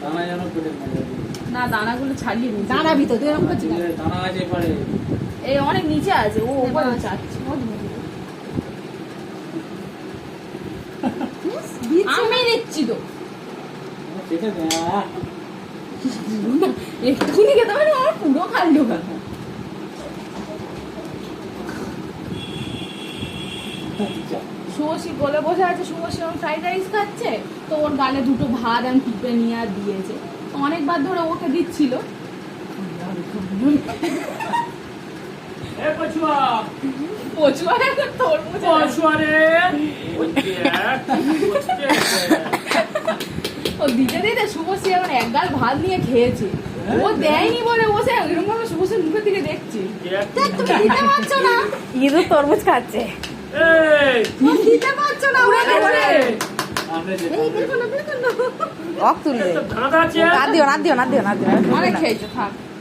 দানা যেন পেটে না দানাগুলো ছাড়িয়ে নি। দাঁড়া ভিতর তুই এরকম করছিস কেন? দানা আছে পারে এই অনেক নিচে আছে, ও উপরে চাচ্ছে। আমি নিচ্ছি তো। খেতে দে এক্ষুনি খেতে পারি, আমার পুরো খাল্লো। শুভশ্রী কোলে বসে আছে, শুভশ্রী আমার ফ্রাইড রাইস খাচ্ছে, তো ওর গালে দুটো ভাত আমি টিপে নিয়ে আর দিয়েছে। তো অনেকবার ধরে ওকে দিচ্ছিল। পছুয়া পচুয়া এখন তোর মুখে পছুয়া রে ও দিতে দিতে শুভশ্রী এখন এক গাল ভাত নিয়ে খেয়েছে। ও দেয়নি বলে বসে এরকম ভাবে শুভশ্রীর মুখের দিকে দেখছি। দেখ তুমি দিতে পারছো না, ইঁদুর তরমুজ খাচ্ছে। তুমি দিতে পারছো না। উড়ে গেছে। এই দেখো না, দেখো না। রক তুলবে। ধাঁধা আছে না দিও না দিও না দিও না দিও না। অনেক খেয়েছো, থাক।